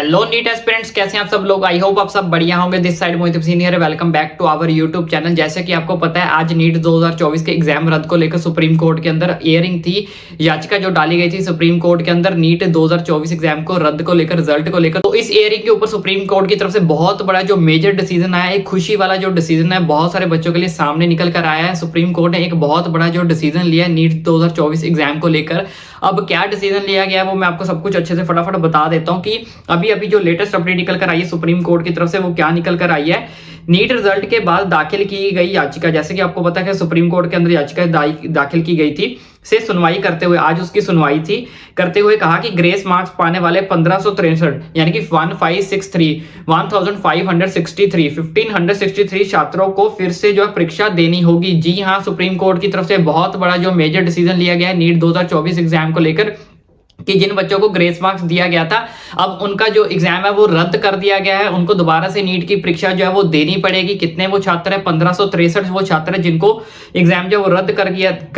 Hello NEET aspirants, कैसे हैं आप सब लोग। आई होप आप सब बढ़िया होंगे। This side Mohit senior, welcome back to our YouTube channel. जैसे कि आपको पता है, आज नीट 2024 के एग्जाम रद्द को लेकर सुप्रीम कोर्ट के अंदर हियरिंग थी, याचिका जो डाली गई थी सुप्रीम कोर्ट के अंदर नीट 2024 एग्जाम को रद्द को लेकर, रिजल्ट को लेकर। तो इस हियरिंग के ऊपर सुप्रीम कोर्ट की तरफ से बहुत बड़ा जो मेजर डिसीजन आया, एक खुशी वाला जो डिसीजन है, बहुत सारे बच्चों के लिए सामने निकल कर आया है। सुप्रीम कोर्ट ने एक बहुत बड़ा जो डिसीजन लिया है नीट 2024 एग्जाम को लेकर। अब क्या डिसीजन लिया गया है वो मैं आपको सब कुछ अच्छे से फटाफट बता देता हूं कि अभी जो लेटेस्ट अपडेट निकल कर आई है सुप्रीम कोर्ट की तरफ से, वो क्या निकल कर आई है। नीट रिजल्ट के बाद दाखिल की गई याचिका, जैसे कि आपको पता है कि सुप्रीम कोर्ट के अंदर याचिका दाखिल की गई थी, से सुनवाई करते हुए आज उसकी सुनवाई थी, करते हुए कहा कि ग्रेस मार्क्स पाने वाले 1563 यानी कि 1563 छात्रों को फिर से जो है परीक्षा देनी होगी। जी हाँ, सुप्रीम कोर्ट की तरफ से बहुत बड़ा जो मेजर डिसीजन लिया गया है नीट 2024 एग्जाम को लेकर कि जिन बच्चों को ग्रेस मार्क्स दिया गया था, अब उनका जो एग्जाम है वो रद्द कर दिया गया है। उनको दोबारा से नीट की परीक्षा जो है वो देनी पड़ेगी। कितने वो छात्र है? 1563 वो छात्र है जिनको एग्जाम जो है वो रद्द कर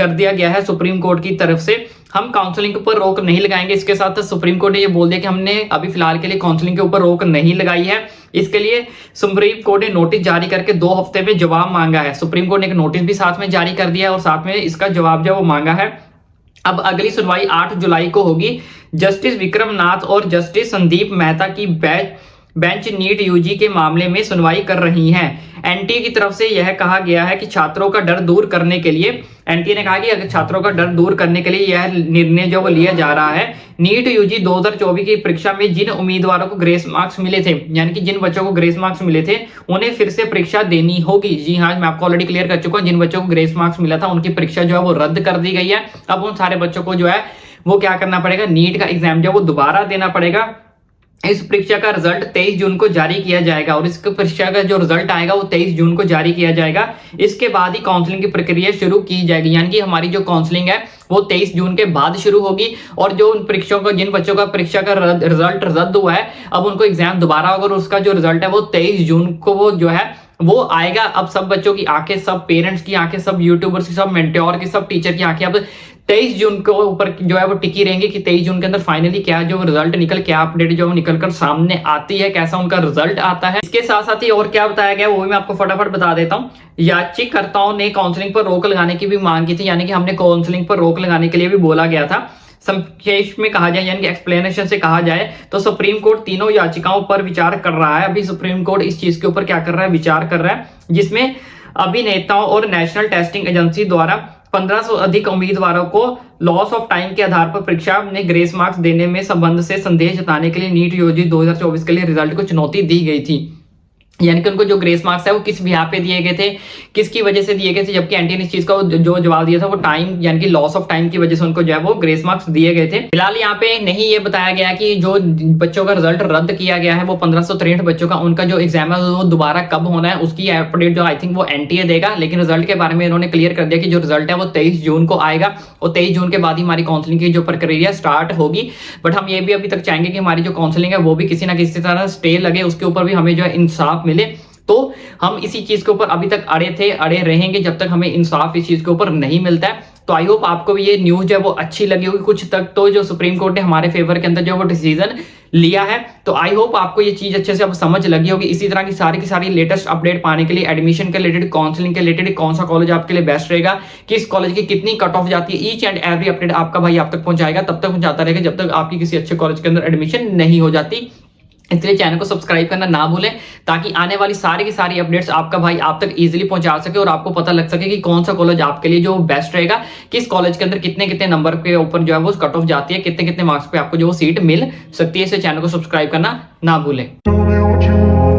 दिया गया है सुप्रीम कोर्ट की तरफ से। हम काउंसलिंग के ऊपर रोक नहीं लगाएंगे। इसके साथ सुप्रीम कोर्ट ने ये बोल दिया कि हमने अभी फिलहाल के लिए काउंसलिंग के ऊपर रोक नहीं लगाई है। इसके लिए सुप्रीम कोर्ट ने नोटिस जारी करके 2 हफ्ते में जवाब मांगा है। सुप्रीम कोर्ट ने एक नोटिस भी साथ में जारी कर दिया है और साथ में इसका जवाब जो है वो मांगा है। अब अगली सुनवाई 8 जुलाई को होगी। जस्टिस विक्रम नाथ और जस्टिस संदीप मेहता की बेंच नीट यूजी के मामले में सुनवाई कर रही हैं। एनटीए की तरफ से यह कहा गया है कि छात्रों का डर दूर करने के लिए, एनटीए ने कहा कि अगर छात्रों का डर दूर करने के लिए यह निर्णय जो वो लिया जा रहा है। नीट यूजी 2024 की परीक्षा में जिन उम्मीदवारों को ग्रेस मार्क्स मिले थे, यानी कि जिन बच्चों को ग्रेस मार्क्स मिले थे, उन्हें फिर से परीक्षा देनी होगी। जी हाँ, मैं आपको ऑलरेडी क्लियर कर चुका हूँ। जिन बच्चों को ग्रेस मार्क्स मिला था उनकी परीक्षा जो है वो रद्द कर दी गई है। अब उन सारे बच्चों को जो है वो क्या करना पड़ेगा, नीट का एग्जाम जो वो दोबारा देना पड़ेगा। इस परीक्षा का रिजल्ट 23 जून को जारी किया जाएगा और इसके परीक्षा का जो रिजल्ट आएगा वो 23 जून को जारी किया जाएगा। इसके बाद ही काउंसलिंग की प्रक्रिया शुरू की जाएगी, यानी कि हमारी जो काउंसलिंग है वो 23 जून के बाद शुरू होगी। और जो उन परीक्षाओं का, जिन बच्चों का परीक्षा का रिजल्ट रद्द हुआ है, अब उनको एग्जाम दोबारा होगा और उसका जो रिजल्ट है वो 23 जून को वो जो है वो आएगा। अब सब बच्चों की आंखें, सब पेरेंट्स की आंखें, सब यूट्यूबर्स की, सब मेंटोर की, सब टीचर की आंखें अब 23 जून को ऊपर जो है वो टिकी रहेंगी कि 23 जून के अंदर फाइनली क्या जो रिजल्ट क्या अपडेट जो निकल कर सामने आती है, कैसा उनका रिजल्ट आता है। इसके साथ साथ ही और क्या बताया गया वो भी मैं आपको फटाफट बता देता हूँ। याचिकाकर्ताओं ने काउंसलिंग पर रोक लगाने की भी मांग की थी, यानी कि हमने काउंसलिंग पर रोक लगाने के लिए भी बोला गया था। संक्षेप में कहा जाए, यानी कि एक्सप्लेनेशन से कहा जाए तो सुप्रीम कोर्ट तीनों याचिकाओं पर विचार कर रहा है। अभी सुप्रीम कोर्ट इस चीज के ऊपर क्या कर रहा है, विचार कर रहा है, जिसमें अभिनेताओं और नेशनल टेस्टिंग एजेंसी द्वारा 1500 अधिक उम्मीदवारों को लॉस ऑफ टाइम के आधार पर परीक्षा में ग्रेस मार्क्स देने में संबंध से संदेह जताने के लिए नीट यूजी 2024 के लिए रिजल्ट को चुनौती दी गई थी। यानी कि उनको जो ग्रेस मार्क्स है वो किस बिहाफ पे दिए गए थे, किसकी वजह से दिए गए थे, जबकि एनटीए ने इस चीज का जो जवाब दिया था वो टाइम, यानी कि लॉस ऑफ टाइम की वजह से उनको जो है वो ग्रेस मार्क्स दिए गए थे। फिलहाल यहाँ पे नहीं ये बताया गया कि जो बच्चों का रिजल्ट रद्द किया गया है वो 1563 बच्चों का, उनका जो एग्जाम है वो दोबारा कब होना है उसकी अपडेट जो आई थिंक वो एनटीए देगा। लेकिन रिजल्ट के बारे में इन्होंने क्लियर कर दिया कि जो रिजल्ट है वो 23 जून को आएगा और 23 जून के बाद ही हमारी काउंसलिंग की जो प्रक्रिया स्टार्ट होगी। बट हम ये भी अभी तक चाहेंगे कि हमारी जो काउंसलिंग है वो भी किसी ना किसी तरह स्टे लगे, उसके ऊपर भी हमें जो है इंसाफ मिले। तो हम इसी चीज के ऊपर अभी तक अड़े रहेंगे जब तक हमें इंसाफ इस चीज के ऊपर नहीं मिलता है। तो आई होप आपको भी ये न्यूज है वो अच्छी लगी होगी कुछ तक, तो जो सुप्रीम कोर्ट ने हमारे फेवर के अंदर जो वो डिसीजन लिया है। तो आई होप आपको ये चीज अच्छे से अब समझ लगी होगी। इसी तरह की सारी लेटेस्ट अपडेट पाने के लिए, एडमिशन के रिलेटेड, काउंसलिंग के रिलेटेड, कौन सा कॉलेज आपके लिए बेस्ट रहेगा, किस कॉलेज की कितनी कट ऑफ जाती है, ईच एंड एवरी अपडेट आपका भाई आप तक पहुंचाएगा। तब तक पहुंचाता रहेगा जब तक आपकी किसी अच्छे कॉलेज के अंदर एडमिशन नहीं हो जाती। इसलिए चैनल को सब्सक्राइब करना ना भूलें ताकि आने वाली सारी की सारी अपडेट्स आपका भाई आप तक इजीली पहुंचा सके और आपको पता लग सके कि कौन सा कॉलेज आपके लिए जो बेस्ट रहेगा, किस कॉलेज के अंदर कितने कितने नंबर के ऊपर जो है वो कट ऑफ जाती है, कितने कितने मार्क्स पे आपको जो सीट मिल सकती है। इसे चैनल को सब्सक्राइब करना ना भूलें।